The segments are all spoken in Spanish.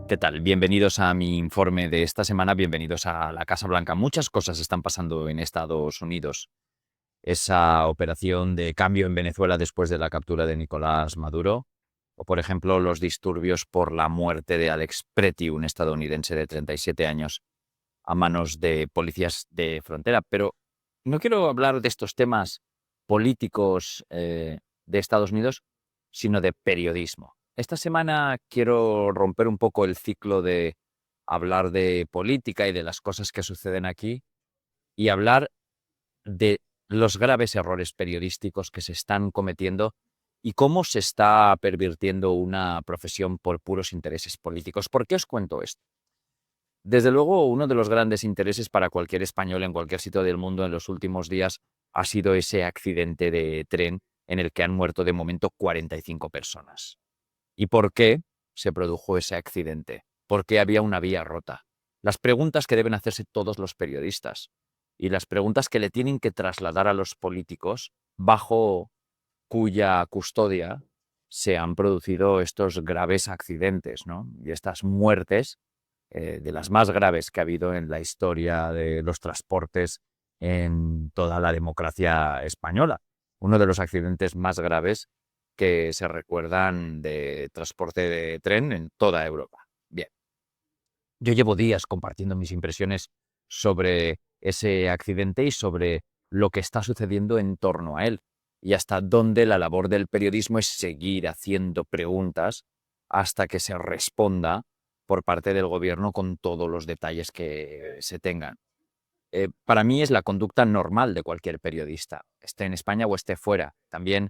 ¿Qué tal? Bienvenidos a mi informe de esta semana, bienvenidos a la Casa Blanca. Muchas cosas están pasando en Estados Unidos. Esa operación de cambio en Venezuela después de la captura de Nicolás Maduro, o por ejemplo los disturbios por la muerte de Alex Preti, un estadounidense de 37 años, a manos de policías de frontera. Pero no quiero hablar de estos temas políticos de Estados Unidos, sino de periodismo. Esta semana quiero romper un poco el ciclo de hablar de política y de las cosas que suceden aquí y hablar de los graves errores periodísticos que se están cometiendo y cómo se está pervirtiendo una profesión por puros intereses políticos. ¿Por qué os cuento esto? Desde luego, uno de los grandes intereses para cualquier español en cualquier sitio del mundo en los últimos días ha sido ese accidente de tren en el que han muerto de momento 45 personas. ¿Y por qué se produjo ese accidente? ¿Por qué había una vía rota? Las preguntas que deben hacerse todos los periodistas y las preguntas que le tienen que trasladar a los políticos bajo cuya custodia se han producido estos graves accidentes, ¿no? Y estas muertes de las más graves que ha habido en la historia de los transportes en toda la democracia española. Uno de los accidentes más graves que se recuerdan de transporte de tren en toda Europa. Bien, yo llevo días compartiendo mis impresiones sobre ese accidente y sobre lo que está sucediendo en torno a él y hasta dónde la labor del periodismo es seguir haciendo preguntas hasta que se responda por parte del gobierno con todos los detalles que se tengan. Para mí es la conducta normal de cualquier periodista, esté en España o esté fuera. También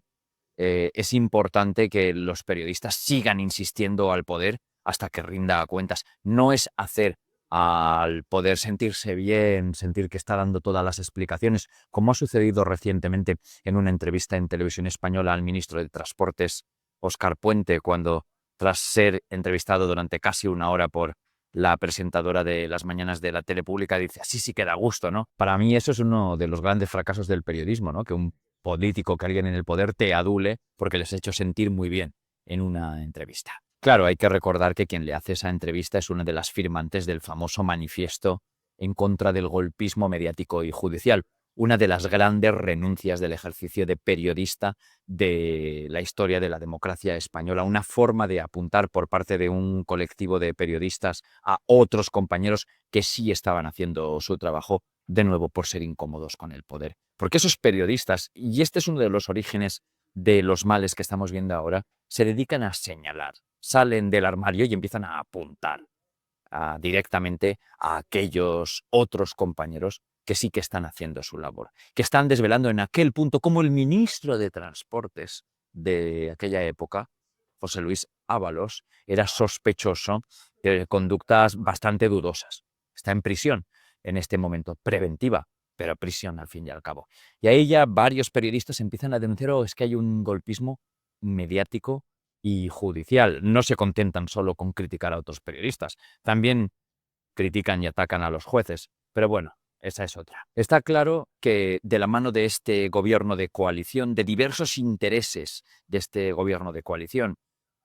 es importante que los periodistas sigan insistiendo al poder hasta que rinda cuentas. No es hacer al poder sentirse bien, sentir que está dando todas las explicaciones, como ha sucedido recientemente en una entrevista en televisión española al ministro de Transportes, Óscar Puente, cuando, tras ser entrevistado durante casi una hora por la presentadora de las mañanas de la tele pública, dice, así sí que da gusto, ¿no? Para mí eso es uno de los grandes fracasos del periodismo, ¿no? Que un político, que alguien en el poder te adule porque les ha hecho sentir muy bien en una entrevista. Claro, hay que recordar que quien le hace esa entrevista es una de las firmantes del famoso manifiesto en contra del golpismo mediático y judicial, una de las grandes renuncias del ejercicio de periodista de la historia de la democracia española, una forma de apuntar por parte de un colectivo de periodistas a otros compañeros que sí estaban haciendo su trabajo, de nuevo por ser incómodos con el poder. Porque esos periodistas, y este es uno de los orígenes de los males que estamos viendo ahora, se dedican a señalar, salen del armario y empiezan a apuntar directamente a aquellos otros compañeros que sí que están haciendo su labor, que están desvelando en aquel punto como el ministro de Transportes de aquella época, José Luis Ábalos, era sospechoso de conductas bastante dudosas. Está en prisión en este momento, preventiva, pero prisión al fin y al cabo. Y ahí ya varios periodistas empiezan a denunciar, oh, es que hay un golpismo mediático y judicial. No se contentan solo con criticar a otros periodistas, también critican y atacan a los jueces. Pero bueno, esa es otra. Está claro que de la mano de este gobierno de coalición, de diversos intereses de este gobierno de coalición,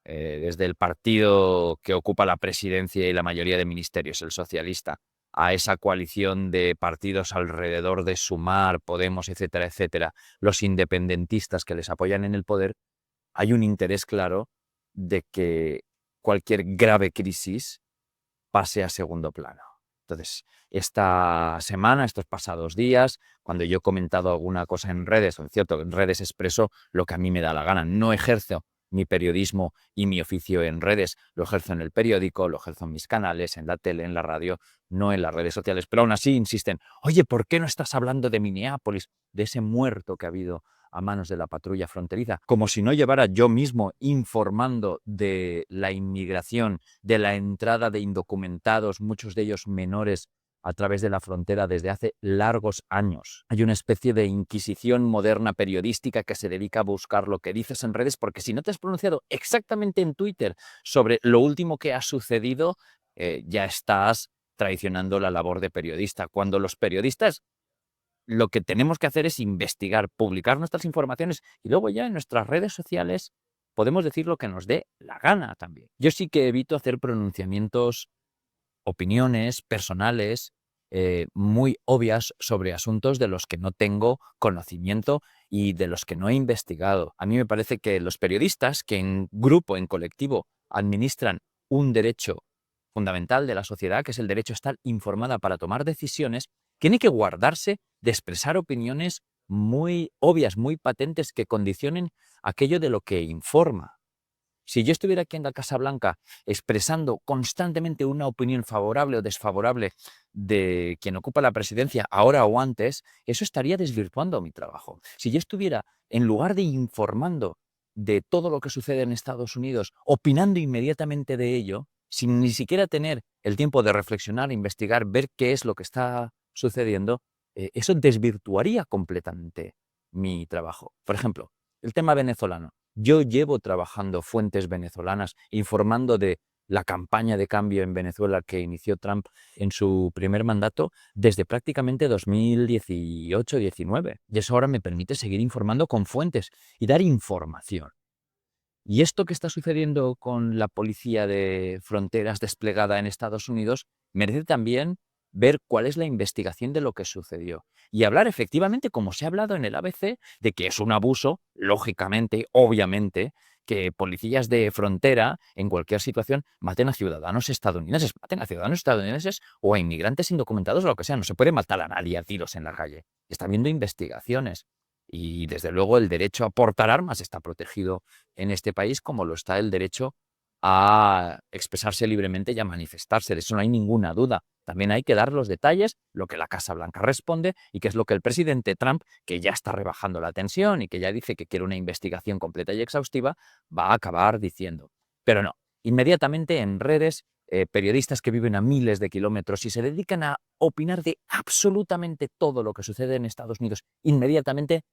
desde el partido que ocupa la presidencia y la mayoría de ministerios, el socialista, a esa coalición de partidos alrededor de Sumar, Podemos, etcétera, etcétera, los independentistas que les apoyan en el poder, hay un interés claro de que cualquier grave crisis pase a segundo plano. Entonces, esta semana, estos pasados días, cuando yo he comentado alguna cosa en redes, o en cierto, en redes expreso lo que a mí me da la gana. No ejerzo mi periodismo y mi oficio en redes, lo ejerzo en el periódico, lo ejerzo en mis canales, en la tele, en la radio, no en las redes sociales. Pero aún así insisten, oye, ¿por qué no estás hablando de Minneapolis, de ese muerto que ha habido a manos de la patrulla fronteriza? Como si no llevara yo mismo informando de la inmigración, de la entrada de indocumentados, muchos de ellos menores, a través de la frontera desde hace largos años. Hay una especie de inquisición moderna periodística que se dedica a buscar lo que dices en redes, porque si no te has pronunciado exactamente en Twitter sobre lo último que ha sucedido, ya estás traicionando la labor de periodista. Cuando los periodistas lo que tenemos que hacer es investigar, publicar nuestras informaciones y luego ya en nuestras redes sociales podemos decir lo que nos dé la gana también. Yo sí que evito hacer pronunciamientos, opiniones personales muy obvias sobre asuntos de los que no tengo conocimiento y de los que no he investigado. A mí me parece que los periodistas que en grupo, en colectivo, administran un derecho fundamental de la sociedad, que es el derecho a estar informada para tomar decisiones, tiene que guardarse de expresar opiniones muy obvias, muy patentes, que condicionen aquello de lo que informa. Si yo estuviera aquí en la Casa Blanca expresando constantemente una opinión favorable o desfavorable de quien ocupa la presidencia ahora o antes, eso estaría desvirtuando mi trabajo. Si yo estuviera, en lugar de informando de todo lo que sucede en Estados Unidos, opinando inmediatamente de ello, sin ni siquiera tener el tiempo de reflexionar, investigar, ver qué es lo que está sucediendo, eso desvirtuaría completamente mi trabajo. Por ejemplo, el tema venezolano. Yo llevo trabajando fuentes venezolanas, informando de la campaña de cambio en Venezuela que inició Trump en su primer mandato desde prácticamente 2018-19. Y eso ahora me permite seguir informando con fuentes y dar información. Y esto que está sucediendo con la policía de fronteras desplegada en Estados Unidos merece también ver cuál es la investigación de lo que sucedió y hablar efectivamente, como se ha hablado en el ABC, de que es un abuso, lógicamente, obviamente, que policías de frontera en cualquier situación maten a ciudadanos estadounidenses, o a inmigrantes indocumentados o lo que sea. No se puede matar a nadie a tiros en la calle. Está habiendo investigaciones y, desde luego, el derecho a portar armas está protegido en este país, como lo está el derecho a expresarse libremente y a manifestarse. De eso no hay ninguna duda. También hay que dar los detalles, lo que la Casa Blanca responde y qué es lo que el presidente Trump, que ya está rebajando la tensión y que ya dice que quiere una investigación completa y exhaustiva, va a acabar diciendo. Pero no, inmediatamente en redes, periodistas que viven a miles de kilómetros y se dedican a opinar de absolutamente todo lo que sucede en Estados Unidos, inmediatamente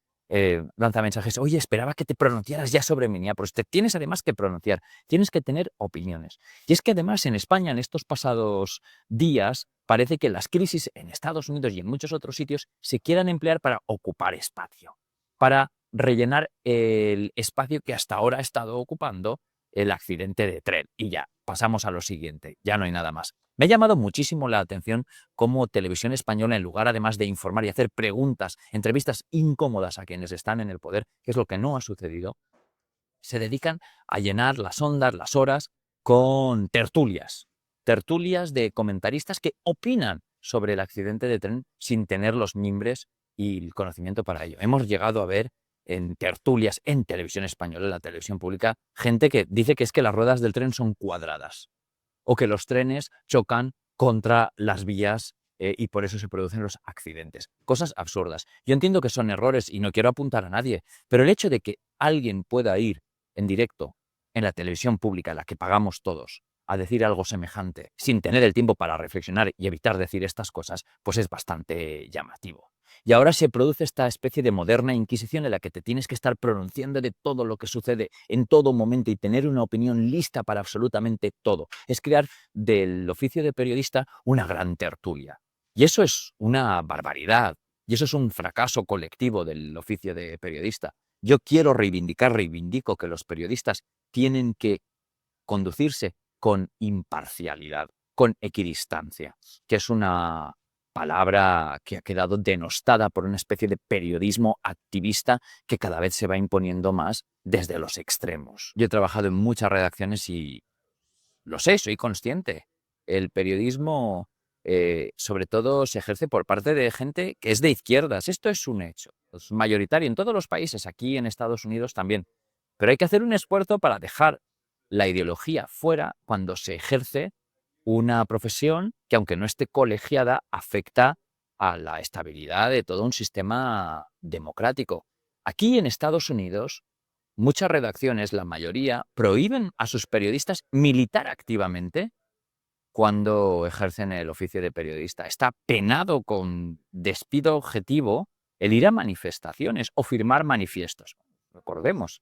lanza mensajes: oye, esperaba que te pronunciaras ya sobre Minneapolis. Te tienes además que pronunciar, tienes que tener opiniones. Y es que además en España, en estos pasados días, parece que las crisis en Estados Unidos y en muchos otros sitios se quieran emplear para ocupar espacio, para rellenar el espacio que hasta ahora ha estado ocupando el accidente de tren. Y ya, pasamos a lo siguiente, ya no hay nada más. Me ha llamado muchísimo la atención cómo Televisión Española, en lugar además de informar y hacer preguntas, entrevistas incómodas a quienes están en el poder, que es lo que no ha sucedido, se dedican a llenar las ondas, las horas, con tertulias. Tertulias de comentaristas que opinan sobre el accidente de tren sin tener los mimbres y el conocimiento para ello. Hemos llegado a ver en tertulias en Televisión Española, en la televisión pública, gente que dice que es que las ruedas del tren son cuadradas o que los trenes chocan contra las vías y por eso se producen los accidentes. Cosas absurdas. Yo entiendo que son errores y no quiero apuntar a nadie, pero el hecho de que alguien pueda ir en directo en la televisión pública, la que pagamos todos, a decir algo semejante sin tener el tiempo para reflexionar y evitar decir estas cosas, pues es bastante llamativo. Y ahora se produce esta especie de moderna inquisición en la que te tienes que estar pronunciando de todo lo que sucede en todo momento y tener una opinión lista para absolutamente todo. Es crear del oficio de periodista una gran tertulia. Y eso es una barbaridad. Y eso es un fracaso colectivo del oficio de periodista. Yo quiero reivindico que los periodistas tienen que conducirse con imparcialidad, con equidistancia, que es una palabra que ha quedado denostada por una especie de periodismo activista que cada vez se va imponiendo más desde los extremos. Yo he trabajado en muchas redacciones y lo sé, soy consciente. El periodismo, sobre todo, se ejerce por parte de gente que es de izquierdas. Esto es un hecho. Es mayoritario en todos los países, aquí en Estados Unidos también. Pero hay que hacer un esfuerzo para dejar la ideología fuera cuando se ejerce una profesión que, aunque no esté colegiada, afecta a la estabilidad de todo un sistema democrático. Aquí en Estados Unidos, muchas redacciones, la mayoría, prohíben a sus periodistas militar activamente cuando ejercen el oficio de periodista. Está penado con despido objetivo el ir a manifestaciones o firmar manifiestos. Recordemos,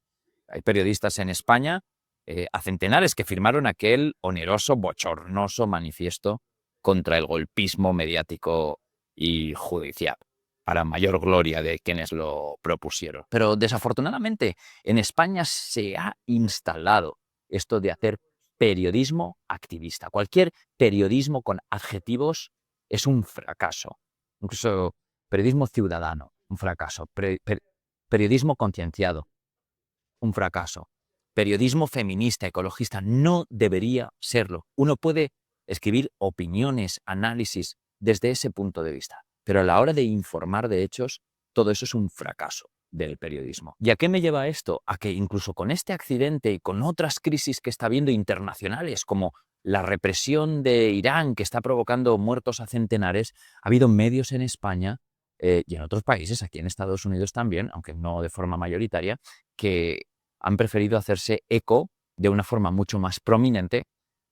hay periodistas en España, a centenares, que firmaron aquel oneroso, bochornoso manifiesto contra el golpismo mediático y judicial. para mayor gloria de quienes lo propusieron. Pero desafortunadamente en España se ha instalado esto de hacer periodismo activista. Cualquier periodismo con adjetivos es un fracaso. Incluso periodismo ciudadano, un fracaso. Periodismo concienciado, un fracaso. Periodismo feminista, ecologista, no debería serlo. Uno puede escribir opiniones, análisis desde ese punto de vista, pero a la hora de informar de hechos, todo eso es un fracaso del periodismo. ¿Y a qué me lleva esto? A que incluso con este accidente y con otras crisis que está habiendo internacionales, como la represión de Irán, que está provocando muertos a centenares, ha habido medios en España y en otros países, aquí en Estados Unidos también, aunque no de forma mayoritaria, que han preferido hacerse eco de una forma mucho más prominente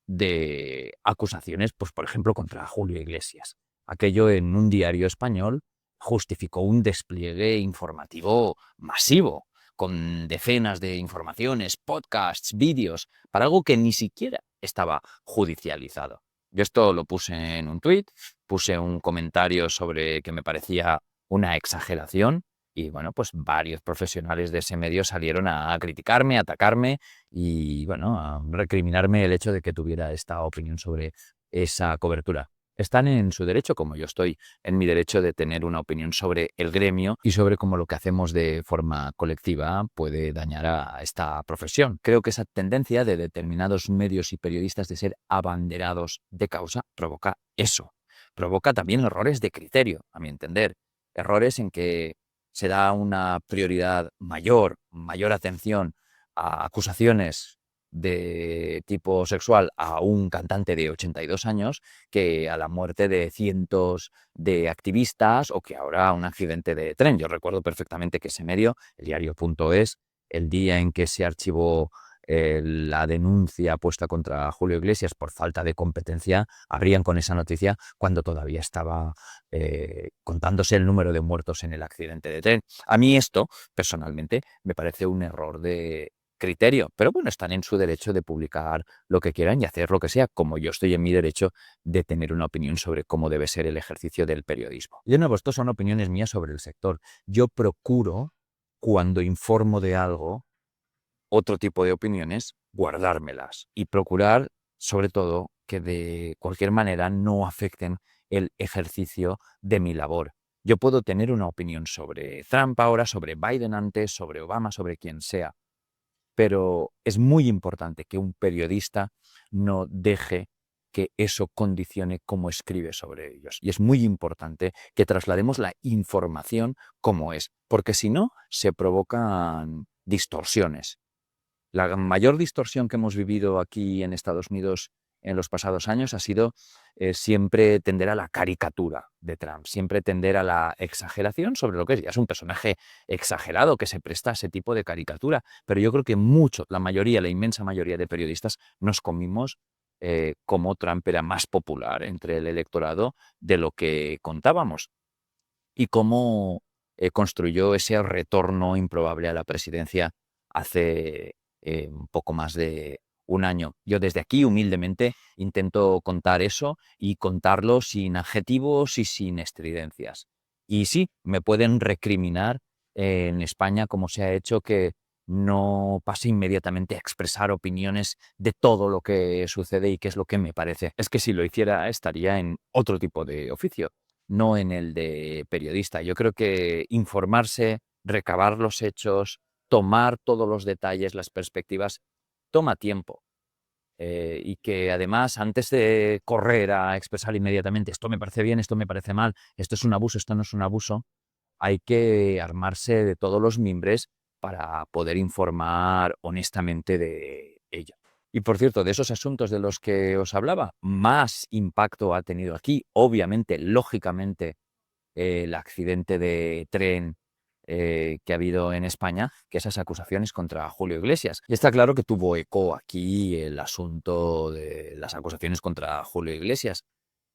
de acusaciones, pues por ejemplo, contra Julio Iglesias. Aquello en un diario español justificó un despliegue informativo masivo, con decenas de informaciones, podcasts, vídeos, para algo que ni siquiera estaba judicializado. Yo esto lo puse en un tuit, puse un comentario sobre que me parecía una exageración y bueno, pues varios profesionales de ese medio salieron a criticarme, a atacarme y bueno, a recriminarme el hecho de que tuviera esta opinión sobre esa cobertura. Están en su derecho, como yo estoy en mi derecho de tener una opinión sobre el gremio y sobre cómo lo que hacemos de forma colectiva puede dañar a esta profesión. Creo que esa tendencia de determinados medios y periodistas de ser abanderados de causa provoca eso. Provoca también errores de criterio, a mi entender. Errores en que se da una prioridad mayor atención a acusaciones de tipo sexual a un cantante de 82 años que a la muerte de cientos de activistas o que ahora a un accidente de tren. Yo recuerdo perfectamente que ese medio, el diario.es, el día en que se archivó la denuncia puesta contra Julio Iglesias por falta de competencia, abrían con esa noticia cuando todavía estaba contándose el número de muertos en el accidente de tren. A mí esto, personalmente, me parece un error de criterio, pero bueno, están en su derecho de publicar lo que quieran y hacer lo que sea, como yo estoy en mi derecho de tener una opinión sobre cómo debe ser el ejercicio del periodismo. Y de nuevo, esto son opiniones mías sobre el sector. Yo procuro, cuando informo de algo, otro tipo de opiniones, guardármelas y procurar, sobre todo, que de cualquier manera no afecten el ejercicio de mi labor. Yo puedo tener una opinión sobre Trump ahora, sobre Biden antes, sobre Obama, sobre quien sea, pero es muy importante que un periodista no deje que eso condicione cómo escribe sobre ellos. Y es muy importante que traslademos la información como es, porque si no, se provocan distorsiones. La mayor distorsión que hemos vivido aquí en Estados Unidos en los pasados años ha sido siempre tender a la caricatura de Trump, siempre tender a la exageración sobre lo que es. Ya es un personaje exagerado que se presta a ese tipo de caricatura, pero yo creo que la mayoría, la inmensa mayoría de periodistas nos comimos cómo Trump era más popular entre el electorado de lo que contábamos y cómo construyó ese retorno improbable a la presidencia hace un poco más de un año. Yo desde aquí, humildemente, intento contar eso y contarlo sin adjetivos y sin estridencias. Y sí, me pueden recriminar en España, como se ha hecho, que no pase inmediatamente a expresar opiniones de todo lo que sucede y qué es lo que me parece. Es que si lo hiciera, estaría en otro tipo de oficio, no en el de periodista. Yo creo que informarse, recabar los hechos, tomar todos los detalles, las perspectivas, toma tiempo. Y que además, antes de correr a expresar inmediatamente esto me parece bien, esto me parece mal, esto es un abuso, esto no es un abuso, hay que armarse de todos los mimbres para poder informar honestamente de ello. Y por cierto, de esos asuntos de los que os hablaba, más impacto ha tenido aquí, obviamente, lógicamente, el accidente de tren que ha habido en España, que esas acusaciones contra Julio Iglesias. Y está claro que tuvo eco aquí el asunto de las acusaciones contra Julio Iglesias,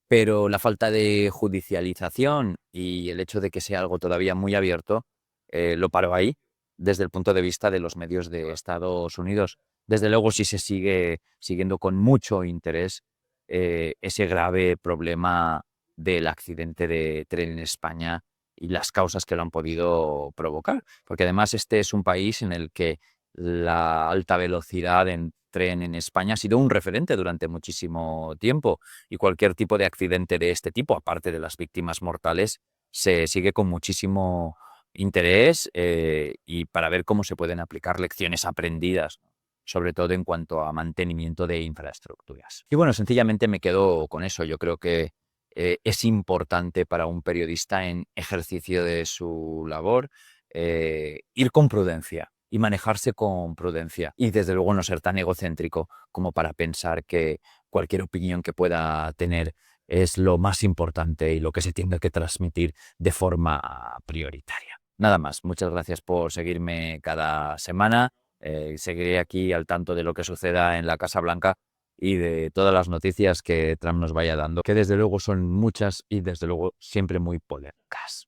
pero la falta de judicialización y el hecho de que sea algo todavía muy abierto, lo paró ahí, desde el punto de vista de los medios de Estados Unidos. Desde luego, sí se sigue siguiendo con mucho interés ese grave problema del accidente de tren en España y las causas que lo han podido provocar. Porque además este es un país en el que la alta velocidad en tren en España ha sido un referente durante muchísimo tiempo y cualquier tipo de accidente de este tipo, aparte de las víctimas mortales, se sigue con muchísimo interés y para ver cómo se pueden aplicar lecciones aprendidas, sobre todo en cuanto a mantenimiento de infraestructuras. Y bueno, sencillamente me quedo con eso. Yo creo que es importante para un periodista en ejercicio de su labor ir con prudencia y manejarse con prudencia y desde luego no ser tan egocéntrico como para pensar que cualquier opinión que pueda tener es lo más importante y lo que se tiene que transmitir de forma prioritaria. Nada más, muchas gracias por seguirme cada semana. Seguiré aquí al tanto de lo que suceda en la Casa Blanca y de todas las noticias que Trump nos vaya dando, que desde luego son muchas y desde luego siempre muy polémicas.